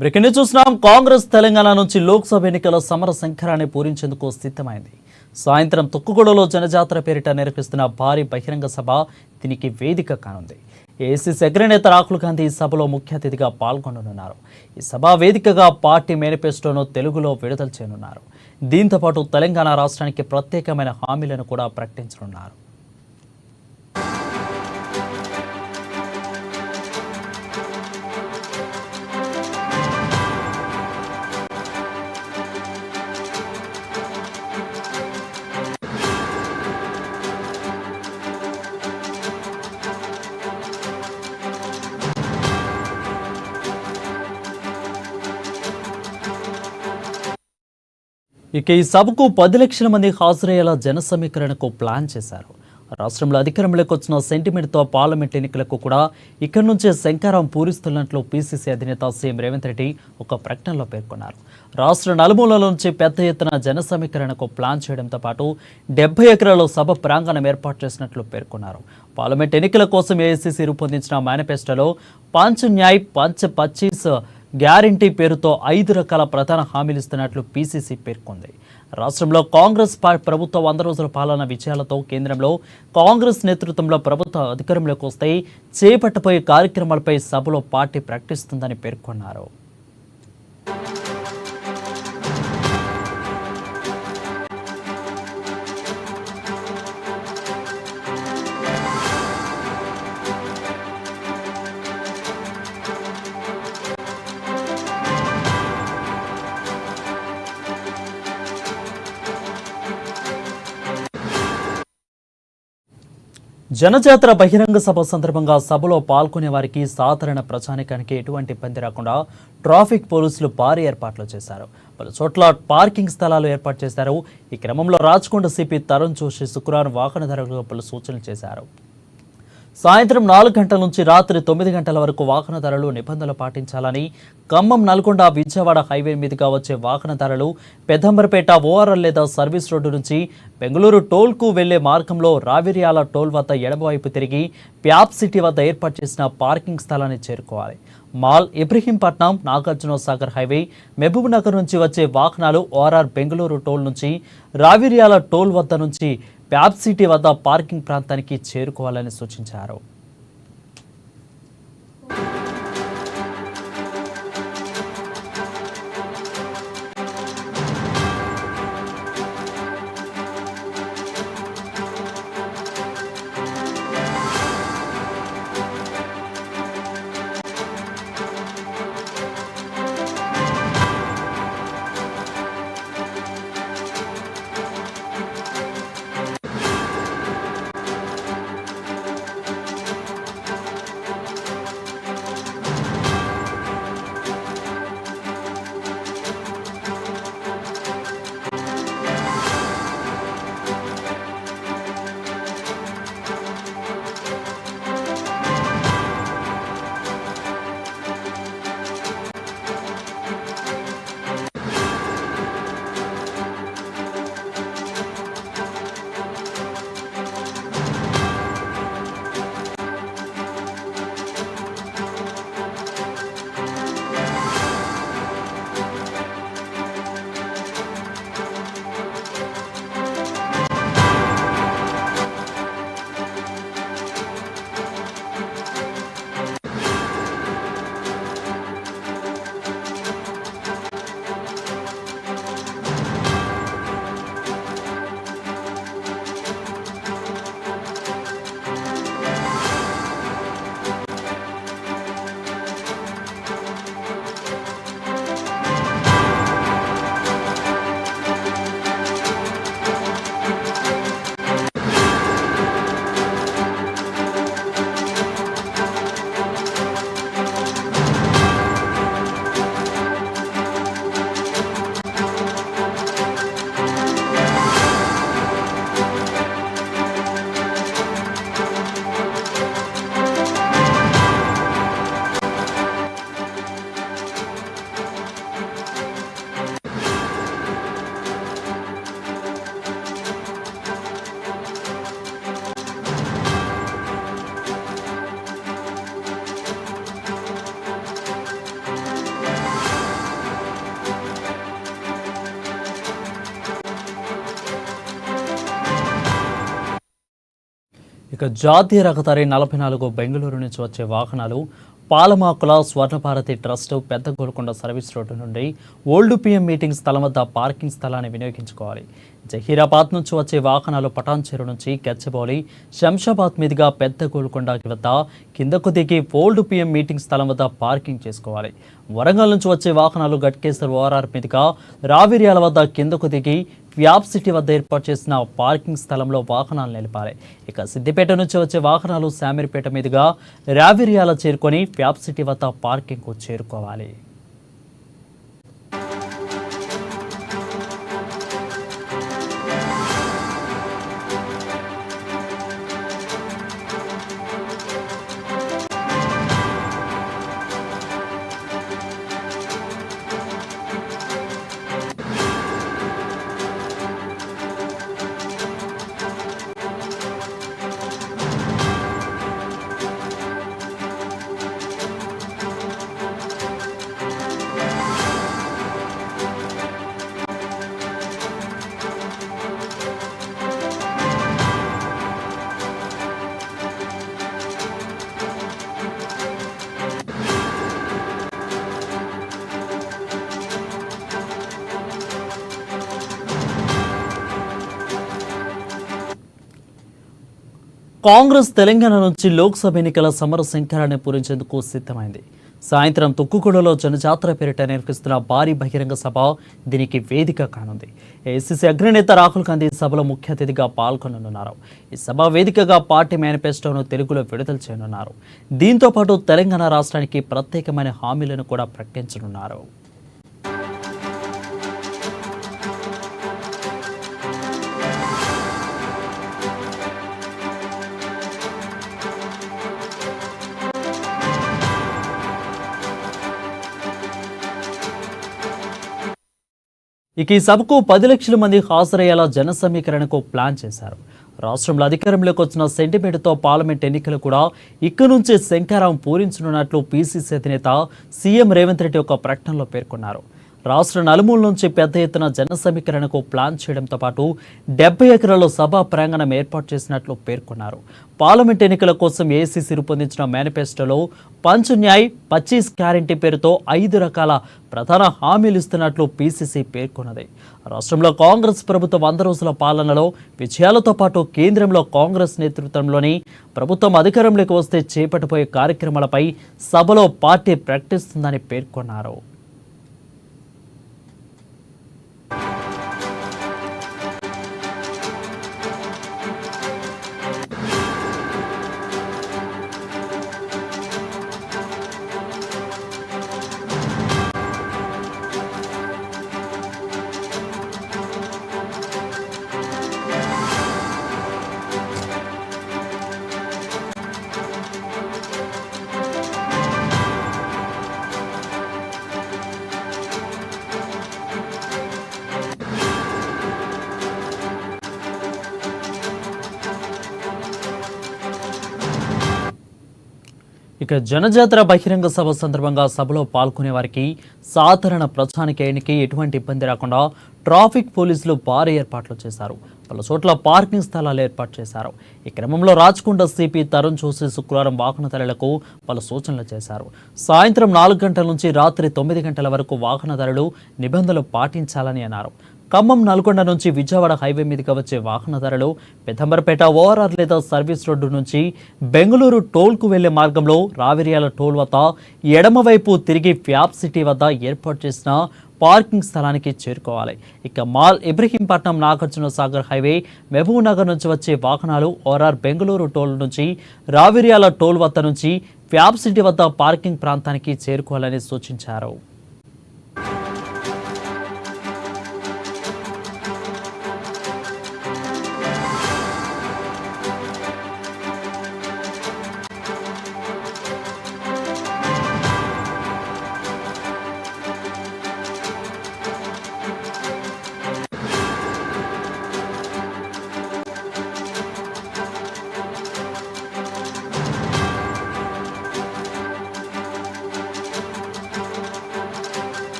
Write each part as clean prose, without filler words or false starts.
Breaking చూస్తున్నాం. కాంగ్రెస్ తెలంగాణ నుంచి లోక్సభ ఎన్నికల సమర శంఖరాన్ని పూరించేందుకు సిద్ధమైంది. సాయంత్రం తొక్కుగూడలో జనజాతర పేరిట నిర్వహిస్తున్న భారీ బహిరంగ సభ దీనికి వేదిక కానుంది. ఏఐసీసీ అగ్రనేత రాహుల్ గాంధీ ఈ సభలో ముఖ్య అతిథిగా పాల్గొననున్నారు. ఈ సభ వేదికగా పార్టీ మేనిఫెస్టోను తెలుగులో విడుదల చేయనున్నారు. దీంతో పాటు తెలంగాణ రాష్ట్రానికి ప్రత్యేకమైన హామీలను కూడా ప్రకటించనున్నారు. ఇక ఈ సభకు 10 లక్షల మంది హాజరయ్యేలా జన సమీకరణకు ప్లాన్ చేశారు. రాష్ట్రంలో అధికారంలోకి వచ్చిన సెంటిమెంట్తో పార్లమెంట్ ఎన్నికలకు కూడా ఇక్కడి నుంచే శంఖారం పూరిస్తున్నట్లు పీసీసీ అధినేత సీఎం రేవంత్ రెడ్డి ఒక ప్రకటనలో పేర్కొన్నారు. రాష్ట్ర నలుమూలల నుంచి పెద్ద ఎత్తున జన సమీకరణకు ప్లాన్ చేయడంతో పాటు 70 ఎకరాల సభ ప్రాంగణం ఏర్పాటు చేసినట్లు పేర్కొన్నారు. పార్లమెంట్ ఎన్నికల కోసం ఏఐసీసీ రూపొందించిన మేనిఫెస్టోలో పంచ్ న్యాయ్ పంచ్ 25 గ్యారంటీ పేరుతో 5 రకాల ప్రధాన హామీలు ఇస్తున్నట్లు పీసీసీ పేర్కొంది. రాష్ట్రంలో కాంగ్రెస్ ప్రభుత్వ 100 రోజుల పాలన విజయాలతో కేంద్రంలో కాంగ్రెస్ నేతృత్వంలో ప్రభుత్వ అధికారంలోకి వస్తే చేపట్టబోయే కార్యక్రమాలపై సభలో పార్టీ ప్రకటిస్తుందని పేర్కొన్నారు. జనజాతర బహిరంగ సభ సందర్భంగా సభలో పాల్గొనే వారికి సాధారణ ప్రజానికానికి ఎటువంటి ఇబ్బంది రాకుండా ట్రాఫిక్ పోలీసులు భారీ ఏర్పాట్లు చేశారు. పలు చోట్ల పార్కింగ్ స్థలాలు ఏర్పాటు చేశారు. ఈ క్రమంలో రాచకొండ సిపి తరుణ్ జోషి శుక్రవారం వాహనదారులకు పలు సూచనలు చేశారు. సాయంత్రం 4 గంటల నుంచి రాత్రి 9 గంటల వరకు వాహనదారులు నిబంధనలు పాటించాలని, ఖమ్మం నల్గొండ విజయవాడ హైవే మీదుగా వచ్చే వాహనదారులు పెద్దంబరపేట ఓఆర్ఎల్ లేదా సర్వీస్ రోడ్డు నుంచి బెంగళూరు టోల్కు వెళ్లే మార్గంలో రావిర్యాల టోల్ వద్ద ఎడమవైపు తిరిగి ప్యాప్ సిటీ వద్ద ఏర్పాటు చేసిన పార్కింగ్ స్థలాన్ని చేరుకోవాలి. మాల్, ఇబ్రహీంపట్నం, నాగార్జున సాగర్ హైవే, మహబూబ్ నగర్ నుంచి వచ్చే వాహనాలు ఓఆర్ఆర్ బెంగళూరు టోల్ నుంచి రావిర్యాల టోల్ వద్ద నుంచి ప్యాప్ సిటీ వద్ద పార్కింగ్ ప్రాంతానికి చేరుకోవాలని సూచించారు. ఇక జాతీయ రహదారి 44 బెంగళూరు నుంచి వచ్చే వాహనాలు పాలమాకుల స్వర్ణభారతి ట్రస్ట్ పెద్ద గోల్కొండ సర్వీస్ రోడ్డు నుండి ఓల్డ్ పిఎం మీటింగ్ స్థలం వద్ద పార్కింగ్ స్థలాన్ని వినియోగించుకోవాలి. జహీరాబాద్ నుంచి వచ్చే వాహనాలు పటాన్చెరు నుంచి గచ్చిబౌలి శంషాబాద్ మీదుగా పెద్ద గోల్కొండ వద్ద కిందకు దిగి ఓల్డ్ పిఎం మీటింగ్ స్థలం వద్ద పార్కింగ్ చేసుకోవాలి. వరంగల్ నుంచి వచ్చే వాహనాలు గట్కేసర్ ఓఆర్ఆర్ మీదుగా రావిర్యాల వద్ద కిందకు దిగి వ్యాప్ సిటీ వద్ద ఏర్పాటు చేసిన పార్కింగ్ స్థలంలో వాహనాలు నిలిపాలి. ఇక సిద్దిపేట నుంచి వచ్చే వాహనాలు శామీర్పేట మీదుగా రావిర్యాల చేరుకొని వ్యాప్ సిటీ వద్ద పార్కింగ్కు చేరుకోవాలి. కాంగ్రెస్ తెలంగాణ నుంచి లోక్సభ ఎన్నికల సమర శంఖారాన్ని పూరించేందుకు సిద్ధమైంది. సాయంత్రం తుక్కుగూడలో జనజాతర పేరిట నిర్వహిస్తున్న భారీ బహిరంగ సభ దీనికి వేదిక కానుంది. ఏఐసీసీ అగ్రనేత రాహుల్ గాంధీ సభలో ముఖ్య అతిథిగా పాల్గొననున్నారు. ఈ సభ వేదికగా పార్టీ మేనిఫెస్టోను తెలుగులో విడుదల చేయనున్నారు. దీంతో పాటు తెలంగాణ రాష్ట్రానికి ప్రత్యేకమైన హామీలను కూడా ప్రకటించనున్నారు. ఇక ఈ సభకు 10 లక్షల మంది హాజరయ్యేలా జన సమీకరణకు ప్లాన్ చేశారు. రాష్ట్రంలో అధికారంలోకి వచ్చిన సెంటిమెంట్తో పార్లమెంట్ ఎన్నికలు కూడా ఇక్కడి నుంచే శంఖారావం పూరించనున్నట్లు పీసీసీ అధినేత సీఎం రేవంత్ రెడ్డి ఒక ప్రకటనలో పేర్కొన్నారు. రాష్ట్ర నలుమూల నుంచి పెద్ద ఎత్తున జన సమీకరణకు ప్లాన్ చేయడంతో పాటు 70 ఎకరాల్లో సభా ప్రాంగణం ఏర్పాటు చేసినట్లు పేర్కొన్నారు. పార్లమెంట్ ఎన్నికల కోసం ఏఐసీసీ రూపొందించిన మేనిఫెస్టోలో పంచ్ న్యాయ్ 25 గ్యారెంటీ పేరుతో 5 రకాల ప్రధాన హామీలు ఇస్తున్నట్లు పీసీసీ పేర్కొన్నది. రాష్ట్రంలో కాంగ్రెస్ ప్రభుత్వం 100 రోజుల పాలనలో విజయాలతో పాటు కేంద్రంలో కాంగ్రెస్ నేతృత్వంలోని ప్రభుత్వం అధికారంలోకి వస్తే చేపట్టబోయే కార్యక్రమాలపై సభలో పార్టీ ప్రకటిస్తుందని పేర్కొన్నారు. ఇక జనజాతర బహిరంగ సభ సందర్భంగా సభలో పాల్గొనే వారికి సాధారణ ప్రజానికానికి ఎటువంటి ఇబ్బంది రాకుండా ట్రాఫిక్ పోలీసులు భారీ ఏర్పాట్లు చేశారు. పలు చోట్ల పార్కింగ్ స్థలాలు ఏర్పాటు చేశారు. ఈ క్రమంలో రాచకొండ సిపి తరుణ్ జోషి శుక్రవారం వాహనదారులకు పలు సూచనలు చేశారు. సాయంత్రం 4 గంటల నుంచి రాత్రి 9 గంటల వరకు వాహనదారులు నిబంధనలు పాటించాలని అన్నారు. ఖమ్మం నల్గొండ నుంచి విజయవాడ హైవే మీదుగా వచ్చే వాహనదారులు పెదంబరపేట ఓఆర్ఆర్ లేదా సర్వీస్ రోడ్డు నుంచి బెంగళూరు టోల్కు వెళ్లే మార్గంలో రావిర్యాల టోల్ వద్ద ఎడమవైపు తిరిగి ఫ్యాప్ సిటీ వద్ద ఏర్పాటు చేసిన పార్కింగ్ స్థలానికి చేరుకోవాలి. ఇక మాల్ ఇబ్రహీంపట్నం నాగార్జున సాగర్ హైవే మహబూబ్ నగర్ నుంచి వచ్చే వాహనాలు ఓఆర్ఆర్ బెంగళూరు టోల్ నుంచి రావిర్యాల టోల్ వద్ద నుంచి ఫ్యాప్ సిటీ వద్ద పార్కింగ్ ప్రాంతానికి చేరుకోవాలని సూచించారు.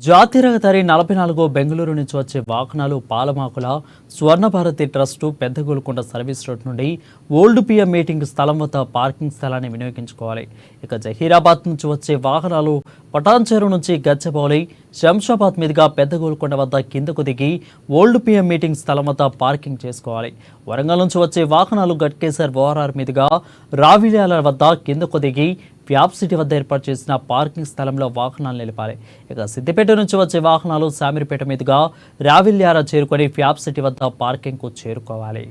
జాతీయ రహదారి 44 బెంగళూరు నుంచి వచ్చే వాహనాలు Palamakula Swarnabharathi trust Peddagolkonda service road నుండి ఓల్డ్ పిఎం మీటింగ్ స్థలం వద్ద పార్కింగ్ స్థలాన్ని వినియోగించుకోవాలి. ఇక జహీరాబాద్ నుంచి వచ్చే వాహనాలు పటాన్చెరు నుంచి గచ్చబౌలి శంషాబాద్ మీదుగా పెద్దగోల్కొండ వద్ద కిందకు దిగి ఓల్డ్ పిఎం మీటింగ్ స్థలం వద్ద పార్కింగ్ చేసుకోవాలి. వరంగల్ నుంచి వచ్చే వాహనాలు గట్కేసర్ ఓఆర్ఆర్ మీదుగా రావిల్యాల వద్ద కిందకు దిగి వ్యాప్ సిటీ వద్ద ఏర్పాటు చేసిన పార్కింగ్ స్థలంలో వాహనాలు నిలిపాలి. ఇక సిద్దిపేట నుంచి వచ్చే వాహనాలు శామిరిపేట మీదుగా రావిల్యార చేరుకొని వ్యాప్ సిటీ వద్ద పార్కింగ్కు చేరుకోవాలి.